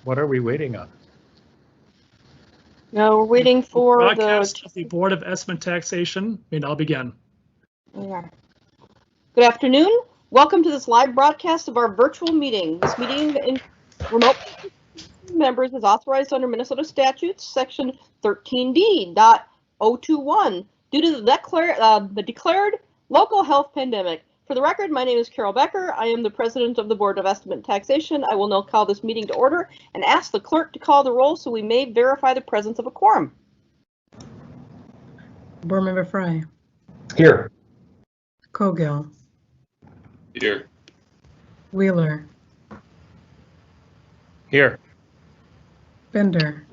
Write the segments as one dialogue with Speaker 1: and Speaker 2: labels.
Speaker 1: What are we waiting on?
Speaker 2: No, we're waiting for
Speaker 3: Broadcast of the Board of Estimate Taxation may now begin.
Speaker 2: Yeah. Good afternoon. Welcome to this live broadcast of our virtual meeting. This meeting in remote members is authorized under Minnesota statutes, section 13D.021, due to the declared local health pandemic. For the record, my name is Carol Becker. I am the president of the Board of Estimate and Taxation. I will now call this meeting to order and ask the clerk to call the roll so we may verify the presence of a quorum.
Speaker 4: Board Member Fry.
Speaker 1: Here.
Speaker 4: Cogill.
Speaker 5: Here.
Speaker 4: Wheeler.
Speaker 1: Here.
Speaker 4: Bender.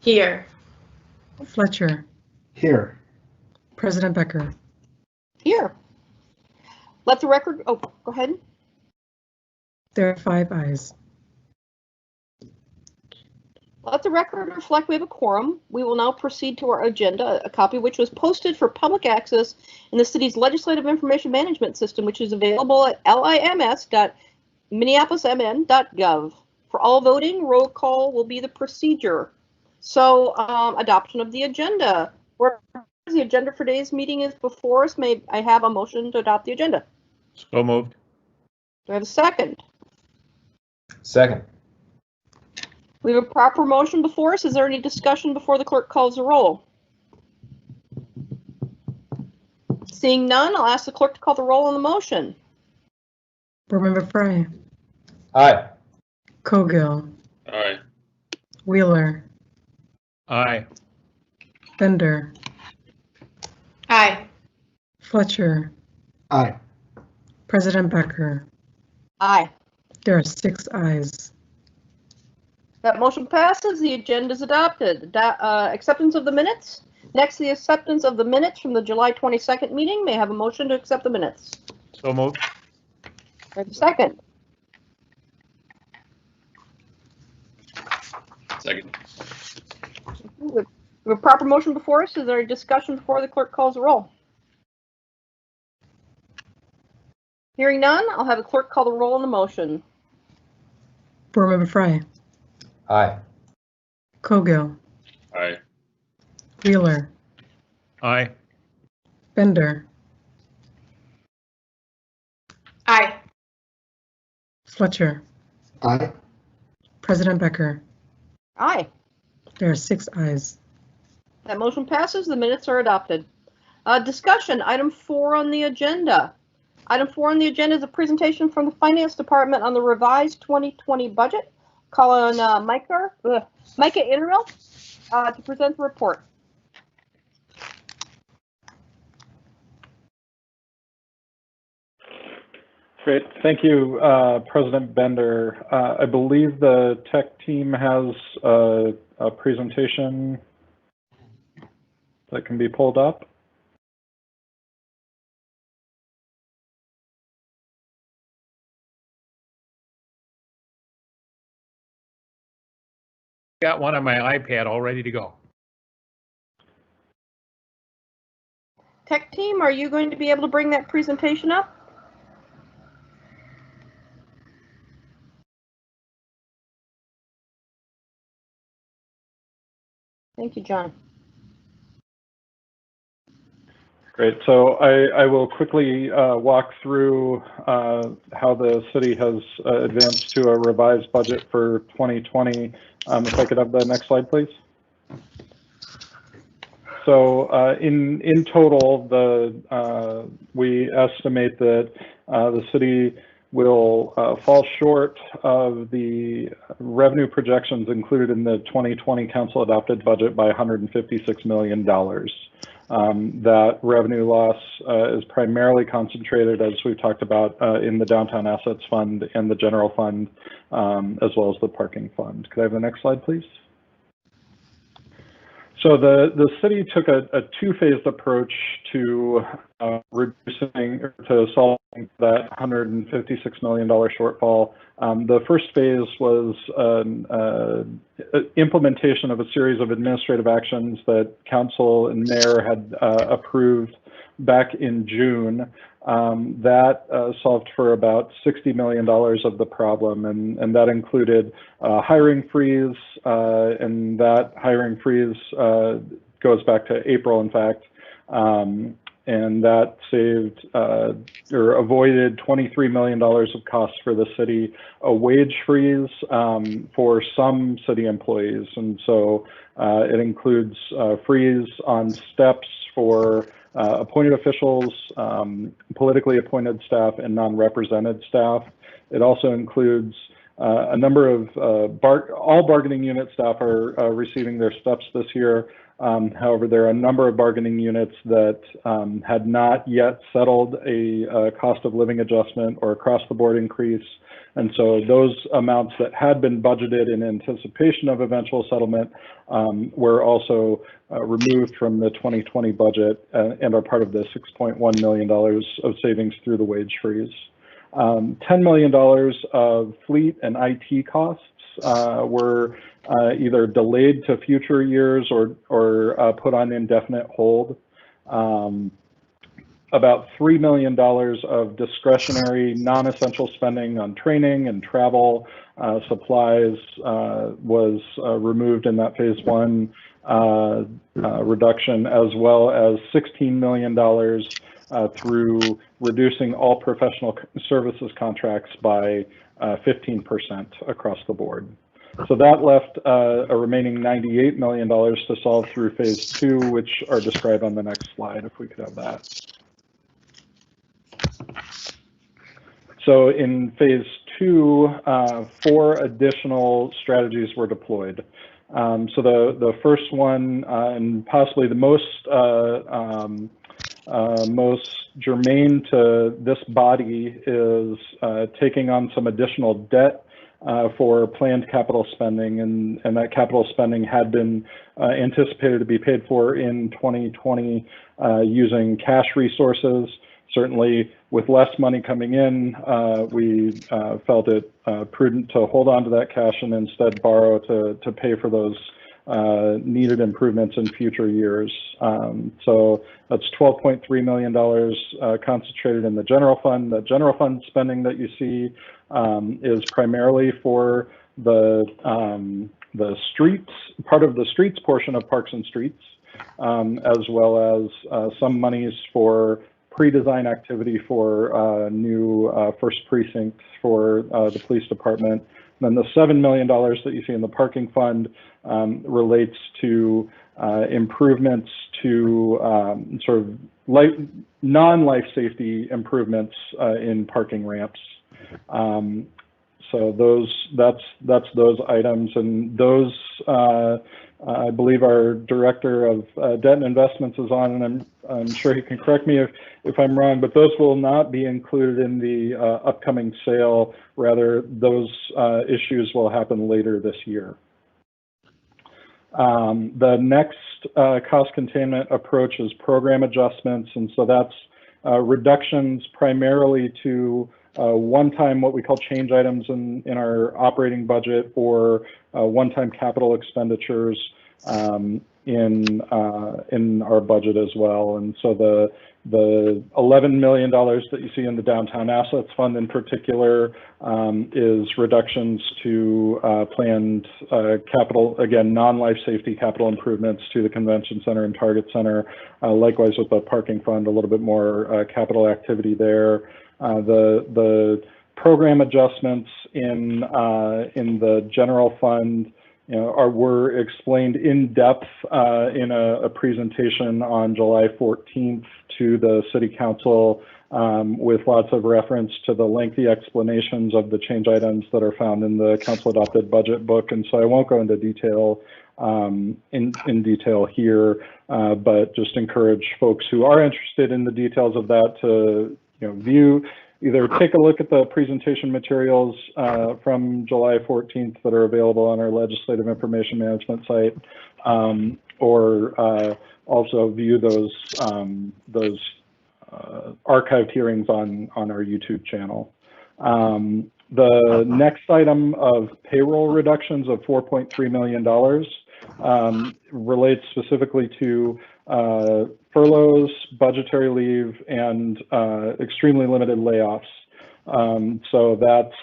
Speaker 6: Here.
Speaker 4: Fletcher.
Speaker 1: Here.
Speaker 4: President Becker.
Speaker 2: Here. Let the record, oh, go ahead.
Speaker 4: There are 5 ayes.
Speaker 2: Let the record reflect we have a quorum. We will now proceed to our agenda, a copy of which was posted for public access in the city's Legislative Information Management System, which is available at lims.minneapolismn.gov. For all voting, roll call will be the procedure. So, adoption of the agenda. Where the agenda for today's meeting is before us. May I have a motion to adopt the agenda?
Speaker 1: So moved.
Speaker 2: Do I have a second?
Speaker 1: Second.
Speaker 2: We have a proper motion before us. Is there any discussion before the clerk calls the roll? Seeing none, I'll ask the clerk to call the roll on the motion.
Speaker 4: Board Member Fry.
Speaker 1: Aye.
Speaker 4: Cogill.
Speaker 5: Aye.
Speaker 4: Wheeler.
Speaker 1: Aye.
Speaker 4: Bender.
Speaker 6: Aye.
Speaker 4: Fletcher.
Speaker 1: Aye.
Speaker 4: President Becker.
Speaker 2: Aye.
Speaker 4: There are 6 ayes.
Speaker 2: That motion passes. The agenda is adopted. Acceptance of the minutes. Next, the acceptance of the minutes from the July 22nd meeting. May I have a motion to accept the minutes?
Speaker 1: So moved.
Speaker 2: I have a second.
Speaker 5: Second.
Speaker 2: We have a proper motion before us. Is there a discussion before the clerk calls the roll? Hearing none, I'll have the clerk call the roll on the motion.
Speaker 4: Board Member Fry.
Speaker 1: Aye.
Speaker 4: Cogill.
Speaker 5: Aye.
Speaker 4: Wheeler.
Speaker 1: Aye.
Speaker 4: Bender.
Speaker 6: Aye.
Speaker 4: Fletcher.
Speaker 1: Aye.
Speaker 4: President Becker.
Speaker 2: Aye.
Speaker 4: There are 6 ayes.
Speaker 2: That motion passes. The minutes are adopted. Discussion, item 4 on the agenda. Item 4 on the agenda is a presentation from the Finance Department on the revised 2020 budget. Call on Micah Innerl to present the report.
Speaker 7: Great. Thank you, President Bender. I believe the tech team has a presentation that can be pulled up.
Speaker 1: Got one on my iPad all ready to go.
Speaker 2: Tech team, are you going to be able to bring that presentation up? Thank you, John.
Speaker 7: Great. So I will quickly walk through how the city has advanced to a revised budget for 2020. If I could have the next slide, please. So in total, we estimate that the city will fall short of the revenue projections included in the 2020 council adopted budget by $156 million. That revenue loss is primarily concentrated, as we've talked about, in the Downtown Assets Fund and the General Fund, as well as the Parking Fund. Could I have the next slide, please? So the city took a two-phased approach to solving that $156 million shortfall. The first phase was implementation of a series of administrative actions that council and mayor had approved back in June. That solved for about $60 million of the problem, and that included hiring freeze, and that hiring freeze goes back to April, in fact, and that saved or avoided $23 million of costs for the city, a wage freeze for some city employees, and so it includes freeze on steps for appointed officials, politically appointed staff, and non-represented staff. It also includes a number of all bargaining unit staff are receiving their steps this year. However, there are a number of bargaining units that had not yet settled a cost of living adjustment or across the board increase. And so those amounts that had been budgeted in anticipation of eventual settlement were also removed from the 2020 budget and are part of the $6.1 million of savings through the wage freeze. $10 million of fleet and IT costs were either delayed to future years or put on indefinite hold. About $3 million of discretionary non-essential spending on training and travel supplies was removed in that phase one reduction, as well as $16 million through reducing all professional services contracts by 15% across the board. So that left a remaining $98 million to solve through phase two, which are described on the next slide, if we could have that. So in phase two, 4 additional strategies were deployed. So the first one, and possibly the most germane to this body, is taking on some additional debt for planned capital spending, and that capital spending had been anticipated to be paid for in 2020 using cash resources. Certainly, with less money coming in, we felt it prudent to hold on to that cash and instead borrow to pay for those needed improvements in future years. So that's $12.3 million concentrated in the general fund. The general fund spending that you see is primarily for the streets, part of the streets portion of Parks and Streets, as well as some monies for pre-design activity for new first precinct for the police department. And then the $7 million that you see in the parking fund relates to improvements to sort of non-life safety improvements in parking ramps. So that's those items, and those I believe our director of debt and investments is on, and I'm sure he can correct me if I'm wrong, but those will not be included in the upcoming sale. Rather, those issues will happen later this year. The next cost containment approach is program adjustments, and so that's reductions primarily to one-time, what we call change items in our operating budget, or one-time capital expenditures in our budget as well. And so the $11 million that you see in the Downtown Assets Fund in particular is reductions to planned capital, again, non-life safety capital improvements to the Convention Center and Target Center. Likewise with the Parking Fund, a little bit more capital activity there. The program adjustments in the general fund, were explained in depth in a presentation on July 14th to the City Council, with lots of reference to the lengthy explanations of the change items that are found in the Council adopted budget book. And so I won't go into detail in detail here, but just encourage folks who are interested in the details of that to either take a look at the presentation materials from July 14th that are available on our Legislative Information Management site, or also view those archived hearings on our YouTube channel. The next item of payroll reductions of $4.3 million relates specifically to furloughs, budgetary leave, and extremely limited layoffs. So that's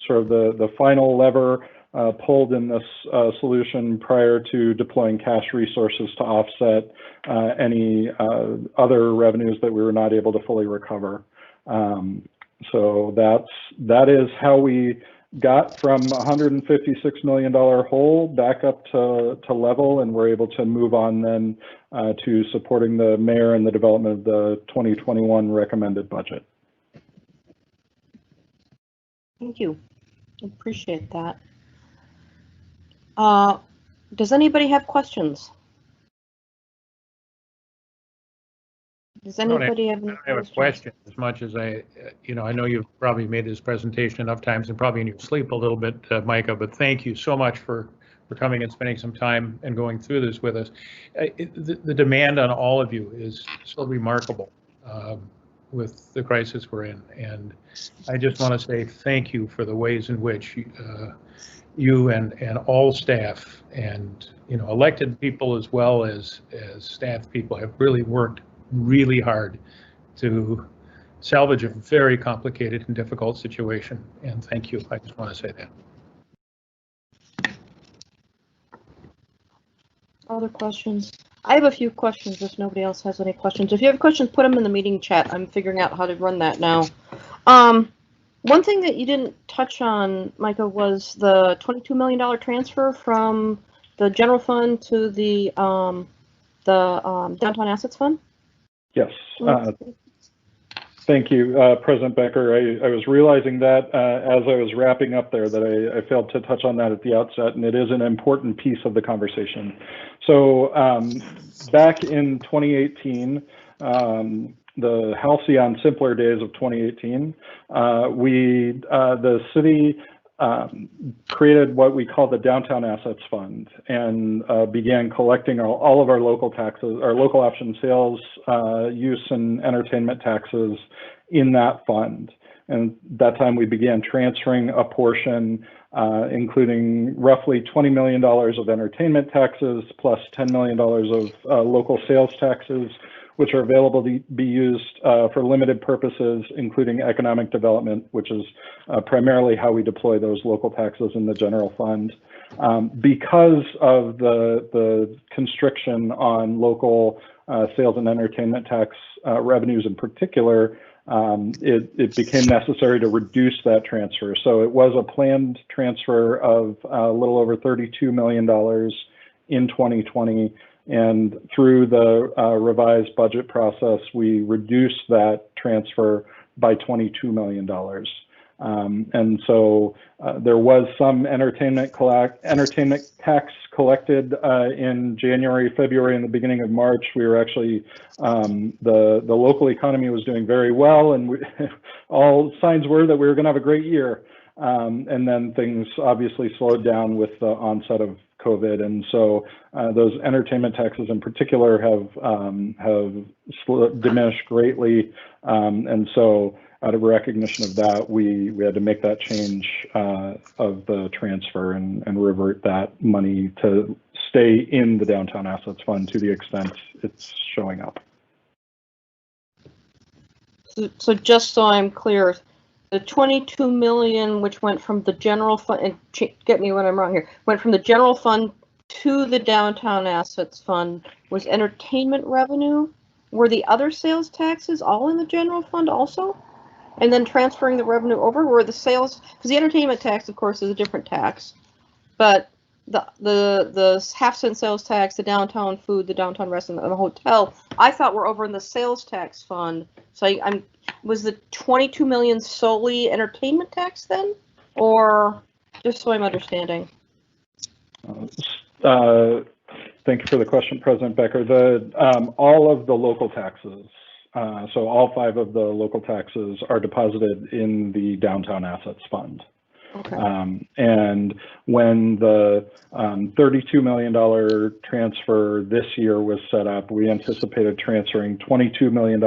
Speaker 7: sort of the final lever pulled in this solution prior to deploying cash resources to offset any other revenues that we were not able to fully recover. So that is how we got from $156 million hole back up to level, and we're able to move on then to supporting the mayor and the development of the 2021 recommended budget.
Speaker 2: Thank you. Appreciate that. Does anybody have questions? Does anybody have any
Speaker 1: I have a question as much as I know you've probably made this presentation enough times and probably in your sleep a little bit, Micah, but thank you so much for coming and spending some time and going through this with us. The demand on all of you is so remarkable with the crisis we're in. And I just want to say thank you for the ways in which you and all staff and elected people as well as staff people have really worked really hard to salvage a very complicated and difficult situation. And thank you. I just want to say that.
Speaker 2: Other questions? I have a few questions if nobody else has any questions. If you have questions, put them in the meeting chat. I'm figuring out how to run that now. One thing that you didn't touch on, Micah, was the $22 million transfer from the general fund to the downtown assets fund.
Speaker 7: Yes. Thank you, President Becker. I was realizing that as I was wrapping up there that I failed to touch on that at the outset, and it is an important piece of the conversation. So back in 2018, the halcyon simpler days of 2018, the city created what we call the Downtown Assets Fund and began collecting all of our local taxes, our local option sales, use and entertainment taxes in that fund. And that time we began transferring a portion, including roughly $20 million of entertainment taxes plus $10 million of local sales taxes, which are available to be used for limited purposes, including economic development, which is primarily how we deploy those local taxes in the general fund. Because of the constriction on local sales and entertainment tax revenues in particular, it became necessary to reduce that transfer. So it was a planned transfer of a little over $32 million in 2020. And through the revised budget process, we reduced that transfer by $22 million. And so there was some entertainment tax collected in January, February, and the beginning of March. We were actually, the local economy was doing very well, and all signs were that we were going to have a great year. And then things obviously slowed down with the onset of COVID, and so those entertainment taxes in particular have diminished greatly, and so out of recognition of that, we had to make that change of the transfer and revert that money to stay in the Downtown Assets Fund to the extent it's showing up.
Speaker 2: So just so I'm clear, the $22 million, which went from the general fund, and get me when I'm wrong here, went from the general fund to the Downtown Assets Fund, was entertainment revenue. Were the other sales taxes all in the general fund also? And then transferring the revenue over? Were the sales, because the entertainment tax, of course, is a different tax, but the half-cent sales tax, the downtown food, the downtown restaurant, and the hotel, I thought were over in the sales tax fund. So was the $22 million solely entertainment tax then, or just so I'm understanding?
Speaker 7: Thank you for the question, President Becker. All of the local taxes, so all 5 of the local taxes are deposited in the Downtown Assets Fund.
Speaker 2: Okay.
Speaker 7: And when the $32 million transfer this year was set up, we anticipated transferring $22 million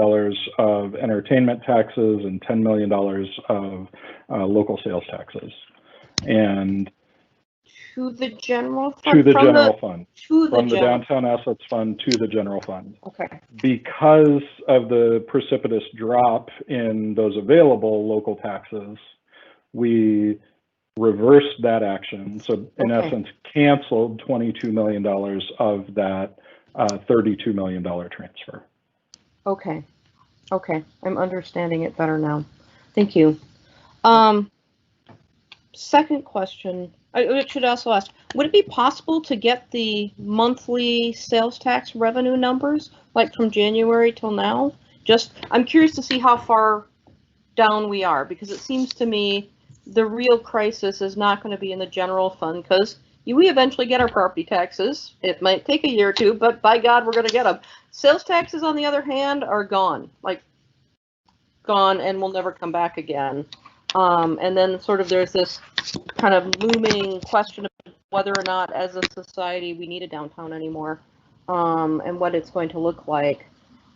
Speaker 7: of entertainment taxes and $10 million of local sales taxes. And
Speaker 2: To the general fund?
Speaker 7: To the
Speaker 2: From
Speaker 7: general fund.
Speaker 2: To the
Speaker 7: From the
Speaker 2: general.
Speaker 7: downtown assets fund to the general fund.
Speaker 2: Okay.
Speaker 7: Because of the precipitous drop in those available local taxes, we reversed that action. So in
Speaker 2: Okay.
Speaker 7: essence, canceled $22 million of that $32 million transfer.
Speaker 2: Okay. Okay. I'm understanding it better now. Thank you. Second question, I should also ask, would it be possible to get the monthly sales tax revenue numbers, like from January till now? I'm curious to see how far down we are, because it seems to me the real crisis is not going to be in the general fund, because we eventually get our property taxes. It might take a year or two, but by God, we're going to get them. Sales taxes, on the other hand, are gone, gone, and will never come back again. And then sort of there's this kind of looming question of whether or not as a society we need a downtown anymore, and what it's going to look like.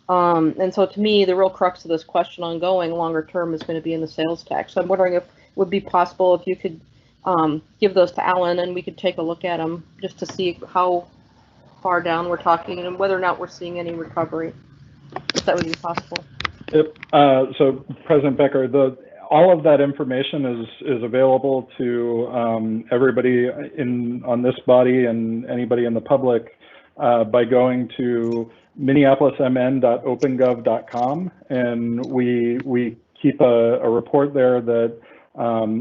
Speaker 2: And so to me, the real crux of this question ongoing longer term is going to be in the sales tax. So I'm wondering if it would be possible if you could give those to Alan and we could take a look at them just to see how far down we're talking and whether or not we're seeing any recovery, if that would be possible.
Speaker 7: Yep. So President Becker, all of that information is available to everybody on this body and anybody in the public by going to minneapolismn.opengov.com, and we keep a report there that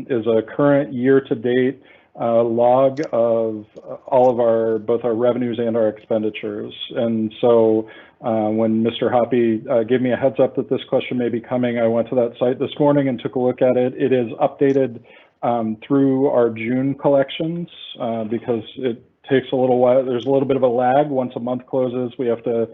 Speaker 7: is a current year-to-date log of all of both our revenues and our expenditures. And so when Mr. Hoppy gave me a heads up that this question may be coming, I went to that site this morning and took a look at it. It is updated through our June collections because it takes a little while. There's a little bit of a lag. Once a month closes, we have to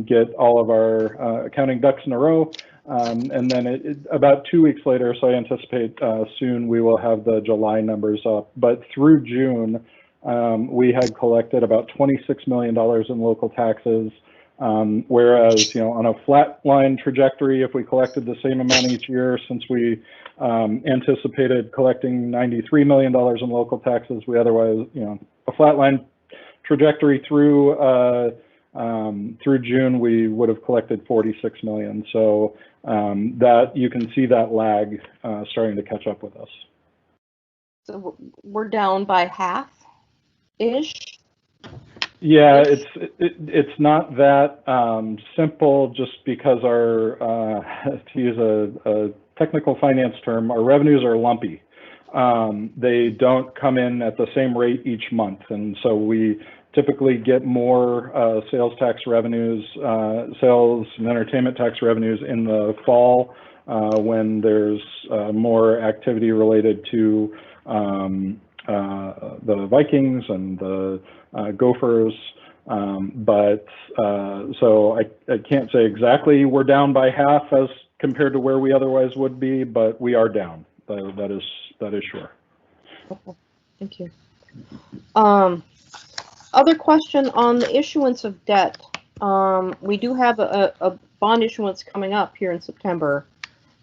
Speaker 7: get all of our accounting ducks in a row. And then about 2 weeks later, so I anticipate soon we will have the July numbers up. But through June, we had collected about $26 million in local taxes, whereas, on a flat line trajectory, if we collected the same amount each year, since we anticipated collecting $93 million in local taxes, we otherwise, a flat line trajectory through June, we would have collected $46 million. So that you can see that lag starting to catch up with us.
Speaker 2: So we're down by half-ish?
Speaker 7: Yeah, it's not that simple, just because our, to use a technical finance term, our revenues are lumpy. They don't come in at the same rate each month, and so we typically get more sales tax revenues, sales and entertainment tax revenues in the fall when there's more activity related to the Vikings and the Gophers. So I can't say exactly we're down by half as compared to where we otherwise would be, but we are down. That is sure.
Speaker 2: Okay, thank you. Other question on the issuance of debt. We do have a bond issuance coming up here in September,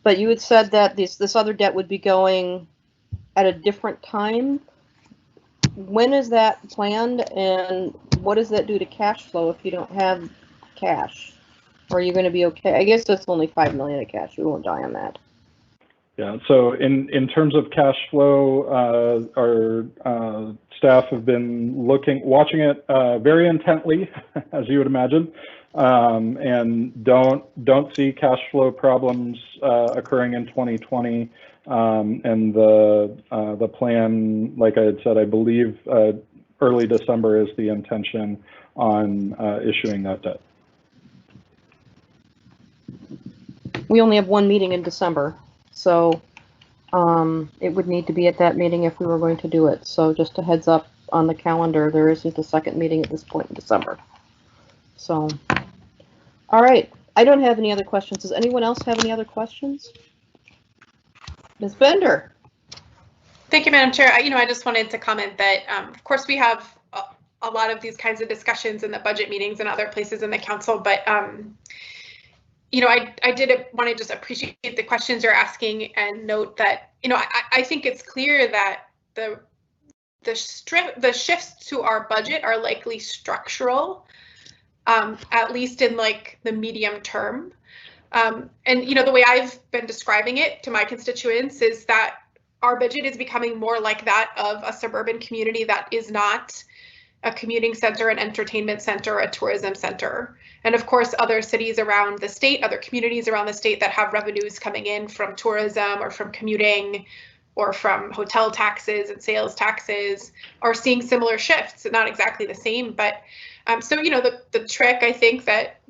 Speaker 2: but you had said that this other debt would be going at a different time. When is that planned, and what does that do to cash flow if you don't have cash? Or are you going to be okay? I guess that's only $5 million of cash. We won't die on that.
Speaker 7: Yeah, so in terms of cash flow, our staff have been watching it very intently, as you would imagine, and don't see cash flow problems occurring in 2020. And the plan, like I had said, I believe early December is the intention on issuing that debt.
Speaker 2: We only have one meeting in December. So it would need to be at that meeting if we were going to do it. So just a heads up on the calendar, there isn't a second meeting at this point in December. So, all right. I don't have any other questions. Does anyone else have any other questions? Ms. Bender.
Speaker 6: Thank you, Madam Chair. I just wanted to comment that, of course, we have a lot of these kinds of discussions in the budget meetings and other places in the council, but I did want to just appreciate the questions you're asking and note that, I think it's clear that the the shifts to our budget are likely structural, at least in like the medium term. And the way I've been describing it to my constituents is that our budget is becoming more like that of a suburban community that is not a commuting center, an entertainment center, a tourism center. And of course, other cities around the state, other communities around the state that have revenues coming in from tourism or from commuting or from hotel taxes and sales taxes are seeing similar shifts. Not exactly the same, but so the trick I think that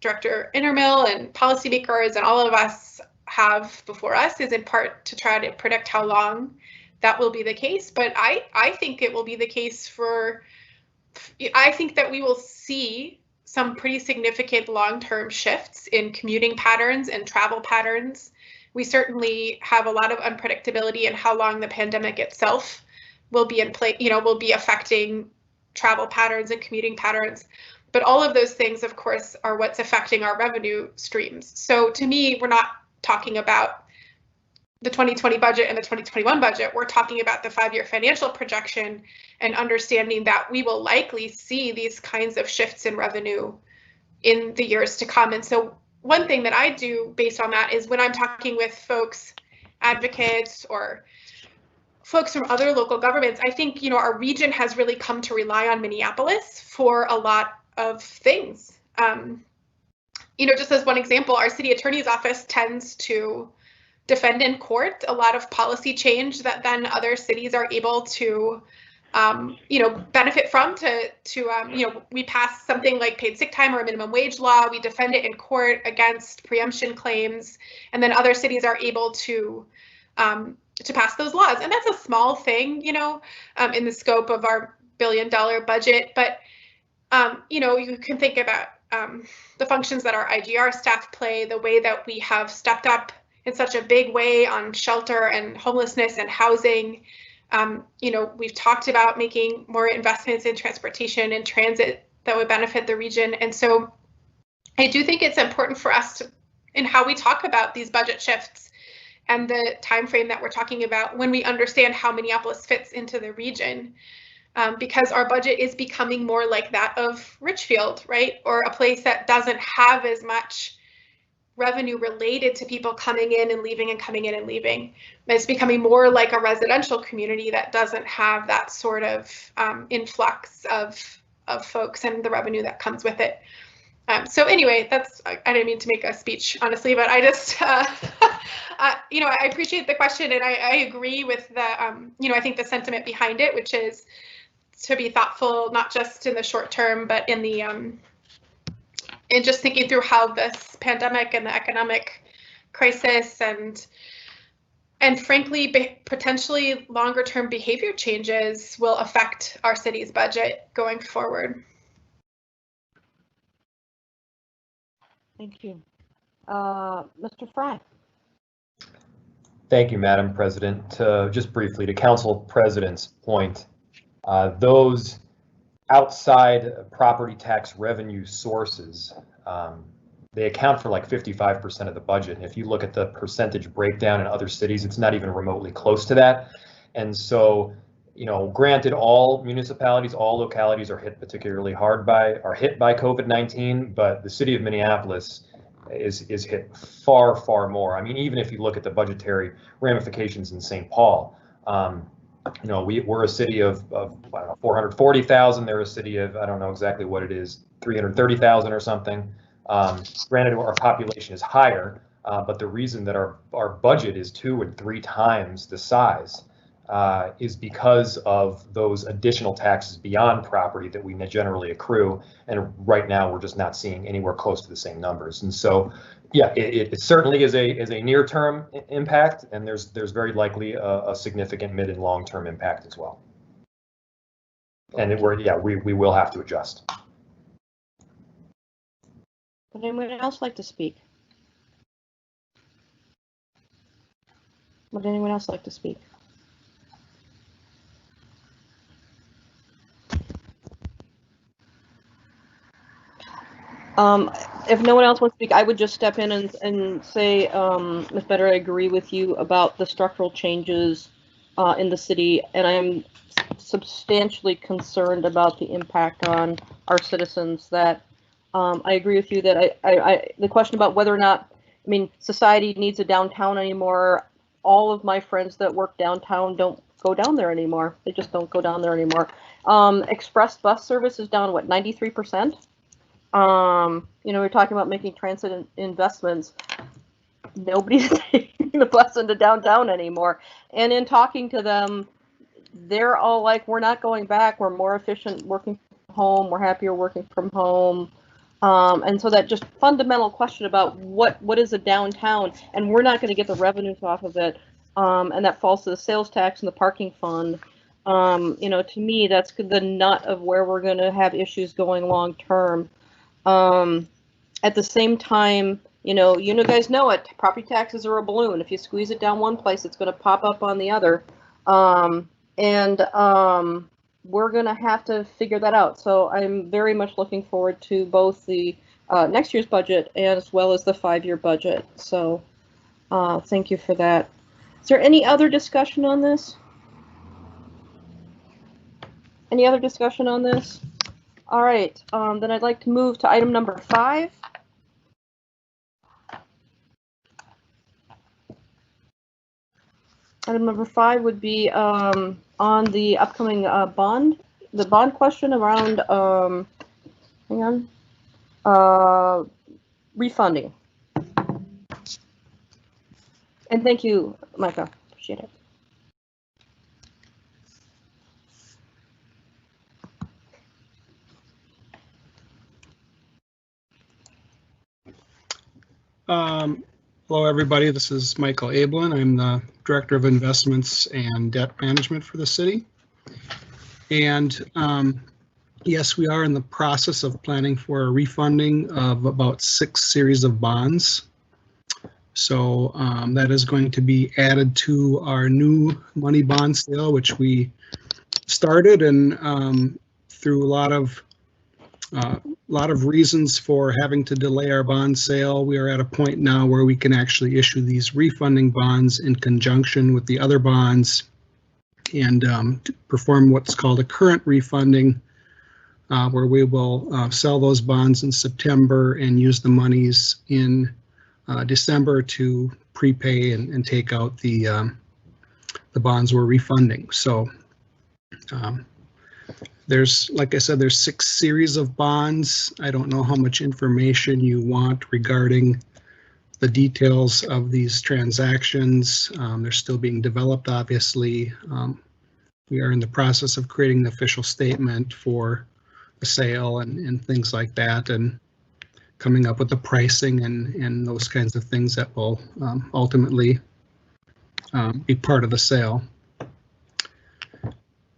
Speaker 6: Director Innermill and policymakers and all of us have before us is in part to try to predict how long that will be the case. But I think it will be the case I think that we will see some pretty significant long-term shifts in commuting patterns and travel patterns. We certainly have a lot of unpredictability in how long the pandemic itself will be in play, will be affecting travel patterns and commuting patterns. But all of those things, of course, are what's affecting our revenue streams. So to me, we're not talking about the 2020 budget and the 2021 budget. We're talking about the 5-year financial projection and understanding that we will likely see these kinds of shifts in revenue in the years to come. And so one thing that I do based on that is when I'm talking with folks, advocates, or folks from other local governments, I think, our region has really come to rely on Minneapolis for a lot of things. Just as one example, our city attorney's office tends to defend in court a lot of policy change that then other cities are able to benefit from we pass something like paid sick time or a minimum wage law, we defend it in court against preemption claims, and then other cities are able to pass those laws. And that's a small thing, in the scope of our billion-dollar budget. But, you can think about the functions that our IGR staff play, the way that we have stepped up in such a big way on shelter and homelessness and housing. We've talked about making more investments in transportation and transit that would benefit the region. And so I do think it's important for us to, in how we talk about these budget shifts and the time frame that we're talking about, when we understand how Minneapolis fits into the region, because our budget is becoming more like that of Richfield, right? Or a place that doesn't have as much revenue related to people coming in and leaving and coming in and leaving. It's becoming more like a residential community that doesn't have that sort of influx of folks and the revenue that comes with it. So anyway, I didn't mean to make a speech, honestly, but I just, I appreciate the question, and I agree with the, I think the sentiment behind it, which is to be thoughtful, not just in the short term, but in the, and just thinking through how this pandemic and the economic crisis and frankly, potentially longer term behavior changes will affect our city's budget going forward.
Speaker 2: Thank you. Mr. Fry.
Speaker 8: Thank you, Madam President. Just briefly, to Council President's point, those outside property tax revenue sources, they account for like 55% of the budget. And if you look at the percentage breakdown in other cities, it's not even remotely close to that. And so, granted, all municipalities, all localities are hit particularly hard by COVID-19, but the city of Minneapolis is hit far, far more. I mean, even if you look at the budgetary ramifications in St. Paul, we're a city of I don't know, 440,000. They're a city of, I don't know exactly what it is, 330,000 or something. Granted, our population is higher, but the reason that our budget is 2 and 3 times the size is because of those additional taxes beyond property that we generally accrue. And right now, we're just not seeing anywhere close to the same numbers. And so, yeah, it certainly is a near-term impact, and there's very likely a significant mid and long-term impact as well. And we will have to adjust.
Speaker 2: Would anyone else like to speak? Would anyone else like to speak? If no one else wants to speak, I would just step in and say, Ms. Better, I agree with you about the structural changes in the city, and I am substantially concerned about the impact on our citizens. That I agree with you that the question about whether or not, I mean, society needs a downtown anymore. All of my friends that work downtown don't go down there anymore. They just don't go down there anymore. Express bus service is down, what, 93%? You know, we're talking about making transit investments. Nobody's taking the bus into downtown anymore. And in talking to them, they're all like, we're not going back. We're more efficient working from home. We're happier working from home. And so that just fundamental question about what is a downtown, and we're not going to get the revenues off of it. And that falls to the sales tax and the parking fund. You know, to me, that's the nut of where we're going to have issues going long term. At the same time, you guys know it. Property taxes are a balloon. If you squeeze it down one place, it's going to pop up on the other. We're going to have to figure that out. So I'm very much looking forward to both the next year's budget as well as the 5-year budget. So thank you for that. Is there any other discussion on this? Any other discussion on this? All right, then I'd like to move to item number 5. Item number 5 would be on the upcoming bond question around, refunding. And thank you, Micah, appreciate it.
Speaker 9: Hello, everybody. This is Michael Ablin. I'm the Director of Investments and Debt Management for the city. And yes, we are in the process of planning for a refunding of about 6 series of bonds. So that is going to be added to our new money bond sale, which we started, and through a lot of reasons for having to delay our bond sale, we are at a point now where we can actually issue these refunding bonds in conjunction with the other bonds and perform what's called a current refunding, where we will sell those bonds in September and use the monies in December to prepay and take out the bonds we're refunding. So there's, like I said, there's 6 series of bonds. I don't know how much information you want regarding the details of these transactions. They're still being developed, obviously. We are in the process of creating the official statement for the sale and things like that, and coming up with the pricing and those kinds of things that will ultimately be part of the sale.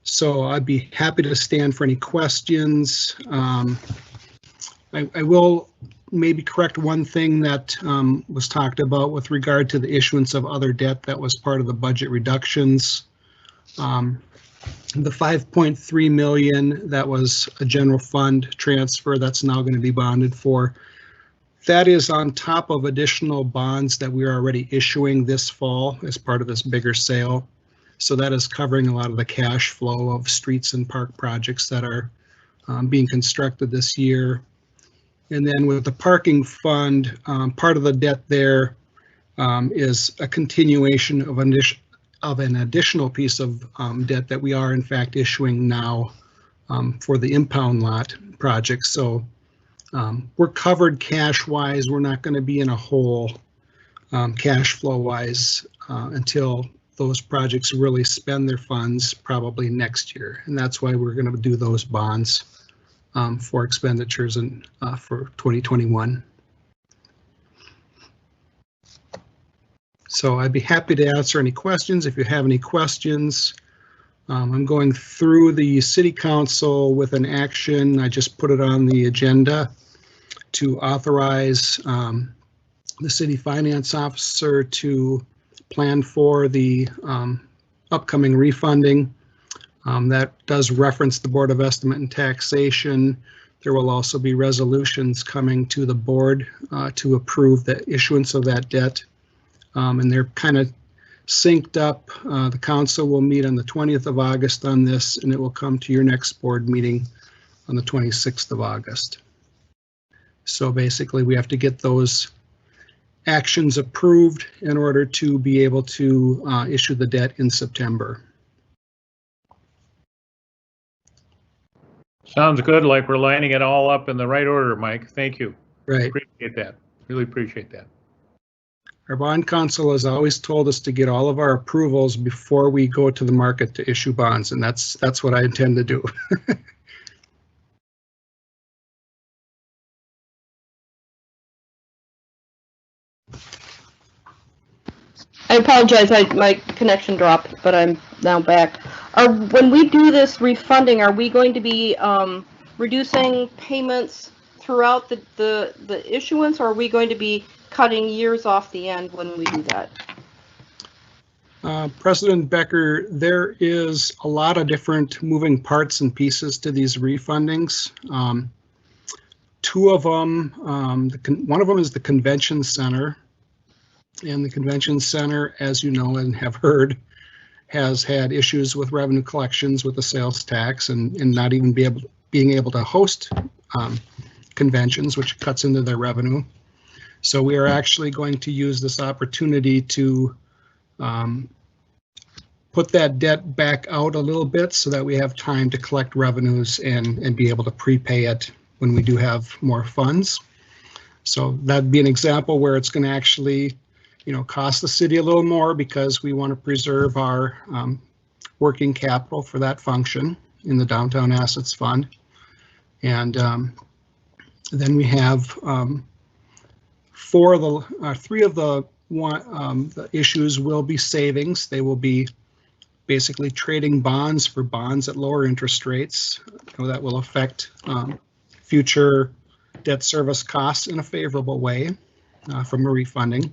Speaker 9: So I'd be happy to stand for any questions. I will maybe correct one thing that was talked about with regard to the issuance of other debt that was part of the budget reductions. The 5.3 million, that was a general fund transfer that's now going to be bonded for. That is on top of additional bonds that we are already issuing this fall as part of this bigger sale. So that is covering a lot of the cash flow of streets and park projects that are being constructed this year. And then with the parking fund, part of the debt there is a continuation of an additional piece of debt that we are in fact issuing now for the impound lot project. So we're covered cash-wise. We're not going to be in a hole cash flow-wise until those projects really spend their funds probably next year. And that's why we're going to do those bonds for expenditures for 2021. So I'd be happy to answer any questions if you have any questions. I'm going through the City Council with an action. I just put it on the agenda to authorize the City Finance Officer to plan for the upcoming refunding. That does reference the Board of Estimate and Taxation. There will also be resolutions coming to the board to approve the issuance of that debt. And they're kind of synced up. The council will meet on the 20th of August on this, and it will come to your next board meeting on the 26th of August. So basically, we have to get those actions approved in order to be able to issue the debt in September.
Speaker 1: Sounds good, like we're lining it all up in the right order, Mike. Thank you.
Speaker 9: Right.
Speaker 1: Appreciate that. Really appreciate that.
Speaker 9: Our bond counsel has always told us to get all of our approvals before we go to the market to issue bonds, and that's what I intend to do.
Speaker 2: I apologize, my connection dropped, but I'm now back. When we do this refunding, are we going to be reducing payments throughout the issuance, or are we going to be cutting years off the end when we do that?
Speaker 9: President Becker, there is a lot of different moving parts and pieces to these refundings. Two of them, one of them is the convention center. And the convention center, as you know and have heard, has had issues with revenue collections with the sales tax and not even being able to host conventions, which cuts into their revenue. So we are actually going to use this opportunity to put that debt back out a little bit so that we have time to collect revenues and be able to prepay it when we do have more funds. So that'd be an example where it's going to actually, cost the city a little more because we want to preserve our working capital for that function in the Downtown Assets Fund. And then we have three of the issues will be savings. They will be basically trading bonds for bonds at lower interest rates. That will affect future debt service costs in a favorable way from a refunding.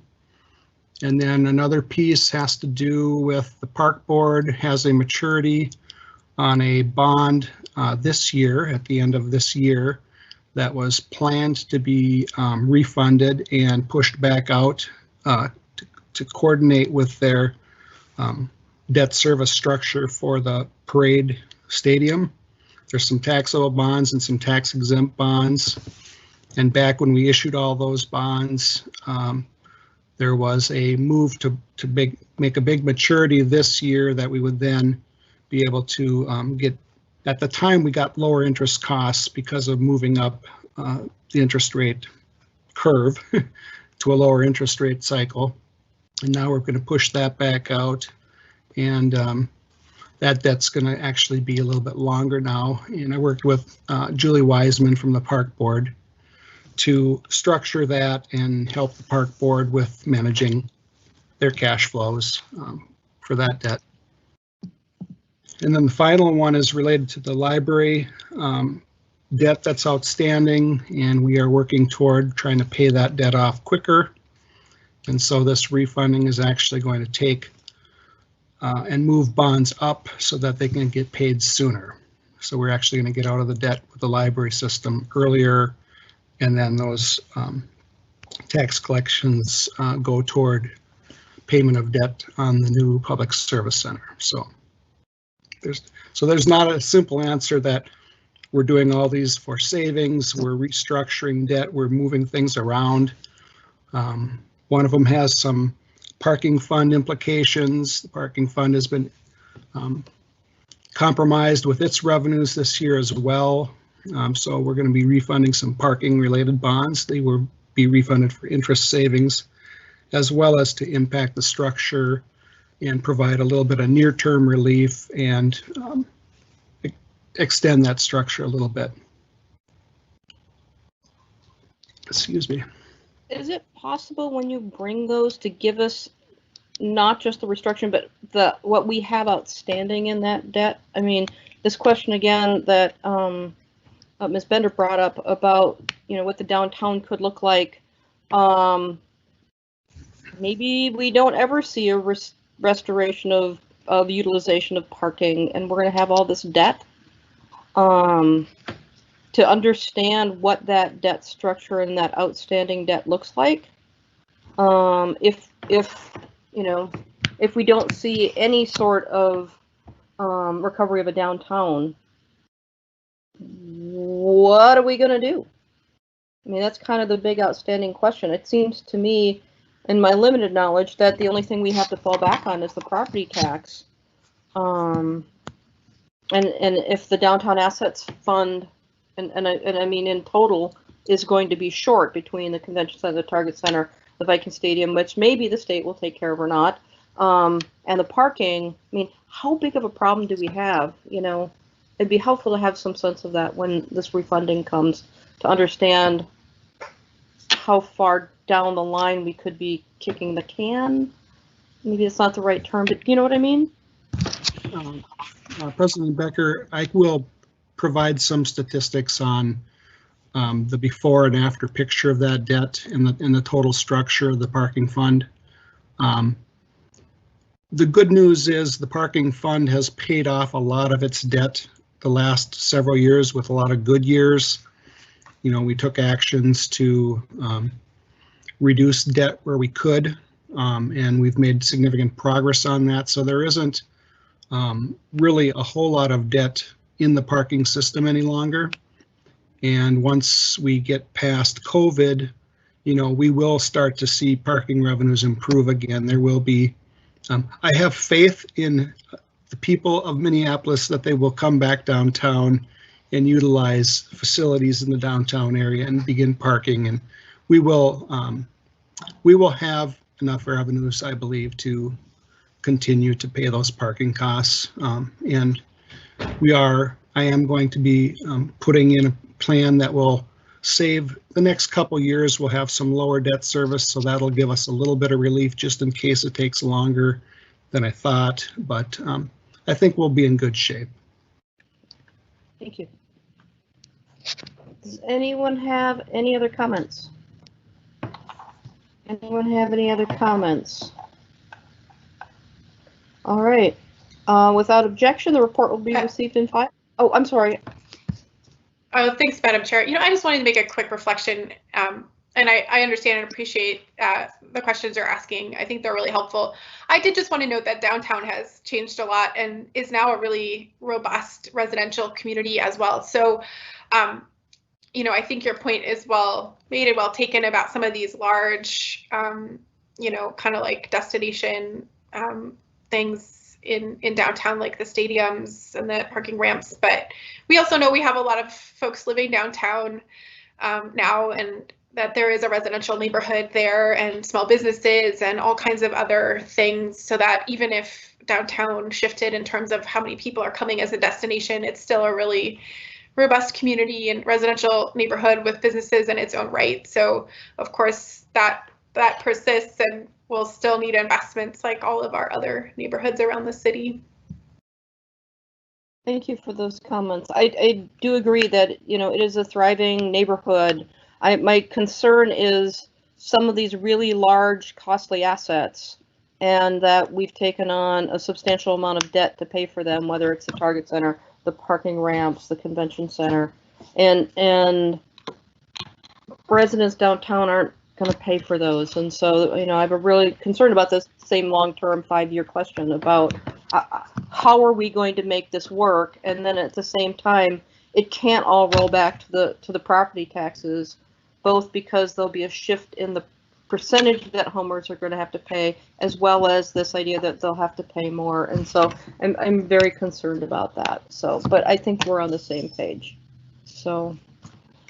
Speaker 9: And then another piece has to do with the park board has a maturity on a bond this year, at the end of this year, that was planned to be refunded and pushed back out to coordinate with their debt service structure for the parade stadium. There's some taxable bonds and some tax exempt bonds. And back when we issued all those bonds, there was a move to make a big maturity this year that we would then be able to get. At the time, we got lower interest costs because of moving up the interest rate curve to a lower interest rate cycle. And now we're going to push that back out. And that debt's going to actually be a little bit longer now. And I worked with Julie Wiseman from the Park Board to structure that and help the Park Board with managing their cash flows for that debt. And then the final one is related to the library debt that's outstanding, and we are working toward trying to pay that debt off quicker. And so this refunding is actually going to take and move bonds up so that they can get paid sooner. So we're actually going to get out of the debt with the library system earlier, and then those tax collections go toward payment of debt on the new public service center. So there's not a simple answer that we're doing all these for savings, we're restructuring debt, we're moving things around. One of them has some parking fund implications. The parking fund has been compromised with its revenues this year as well. So we're going to be refunding some parking related bonds. They will be refunded for interest savings, as well as to impact the structure and provide a little bit of near-term relief and extend that structure a little bit. Excuse me.
Speaker 2: Is it possible when you bring those to give us not just the restructuring, but what we have outstanding in that debt? I mean, this question again that Ms. Bender brought up about, what the downtown could look like. Maybe we don't ever see a restoration of utilization of parking, and we're going to have all this debt. To understand what that debt structure and that outstanding debt looks like. If if we don't see any sort of recovery of a downtown, what are we going to do? I mean, that's kind of the big outstanding question. It seems to me, in my limited knowledge, that the only thing we have to fall back on is the property tax. And if the downtown assets fund, and I mean in total, is going to be short between the convention center, the Target Center, the Viking Stadium, which maybe the state will take care of or not, and the parking. I mean, how big of a problem do we have? You know, it'd be helpful to have some sense of that when this refunding comes, to understand how far down the line we could be kicking the can. Maybe it's not the right term, but you know what I mean?
Speaker 9: President Becker, I will provide some statistics on the before and after picture of that debt and the total structure of the parking fund. The good news is the parking fund has paid off a lot of its debt the last several years with a lot of good years. You know, we took actions to reduce debt where we could, and we've made significant progress on that. So there isn't really a whole lot of debt in the parking system any longer. And once we get past COVID, you know, we will start to see parking revenues improve again. There will be, I have faith in the people of Minneapolis that they will come back downtown and utilize facilities in the downtown area and begin parking. And we will have enough revenues, I believe, to continue to pay those parking costs. And I am going to be putting in a plan that will save the next couple years. We'll have some lower debt service, so that'll give us a little bit of relief just in case it takes longer than I thought. But I think we'll be in good shape.
Speaker 2: Thank you. Does anyone have any other comments? Anyone have any other comments? All right. Without objection, the report will be received in file. Oh, I'm sorry.
Speaker 6: Oh, thanks, Madam Chair. You know, I just wanted to make a quick reflection, and I understand and appreciate the questions you're asking. I think they're really helpful. I did just want to note that downtown has changed a lot and is now a really robust residential community as well. So, you know, I think your point is well made and well taken about some of these large, you know, kind of like destination things in downtown, like the stadiums and the parking ramps. But we also know we have a lot of folks living downtown now, and that there is a residential neighborhood there and small businesses and all kinds of other things, so that even if downtown shifted in terms of how many people are coming as a destination, it's still a really robust community and residential neighborhood with businesses in its own right. So of course that persists and will still need investments like all of our other neighborhoods around the city.
Speaker 2: Thank you for those comments. I do agree that, you know, it is a thriving neighborhood. My concern is some of these really large, costly assets, and that we've taken on a substantial amount of debt to pay for them, whether it's the Target Center, the parking ramps, the convention center, and residents downtown aren't going to pay for those. And so, you know, I'm really concerned about this same long-term 5-year question about how are we going to make this work? And then at the same time, it can't all roll back to the property taxes, both because there'll be a shift in the percentage that homers are going to have to pay, as well as this idea that they'll have to pay more. And so I'm very concerned about that. So, but I think we're on the same page. So,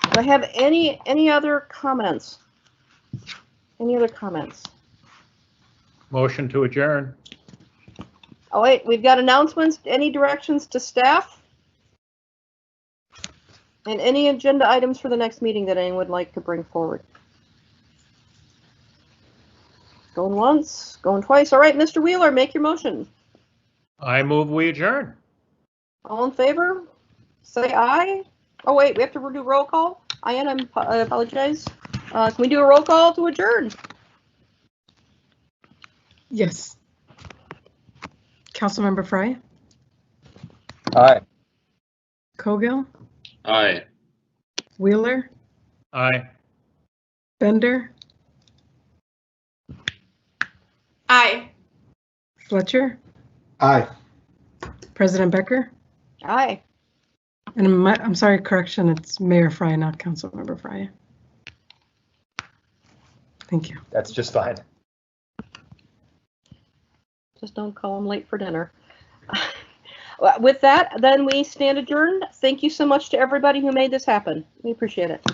Speaker 2: do I have any other comments? Any other comments?
Speaker 1: Motion to adjourn.
Speaker 2: Oh wait, we've got announcements. Any directions to staff? And any agenda items for the next meeting that anyone would like to bring forward? Going once, going twice. All right, Mr. Wheeler, make your motion.
Speaker 1: I move we adjourn.
Speaker 2: All in favor? Say aye. Oh wait, we have to do roll call. I apologize. Can we do a roll call to adjourn?
Speaker 4: Yes. Councilmember Frye,
Speaker 8: Aye.
Speaker 4: Cogill,
Speaker 5: Aye.
Speaker 4: Wheeler,
Speaker 1: Aye.
Speaker 4: Bender,
Speaker 6: Aye.
Speaker 4: Fletcher,
Speaker 10: Aye.
Speaker 4: President Becker,
Speaker 2: Aye.
Speaker 4: and I'm sorry, correction, it's Mayor Fry, not Councilmember Fry. Thank you.
Speaker 8: That's just fine.
Speaker 2: Just don't call him late for dinner. With that, then we stand adjourned. Thank you so much to everybody who made this happen. We appreciate it.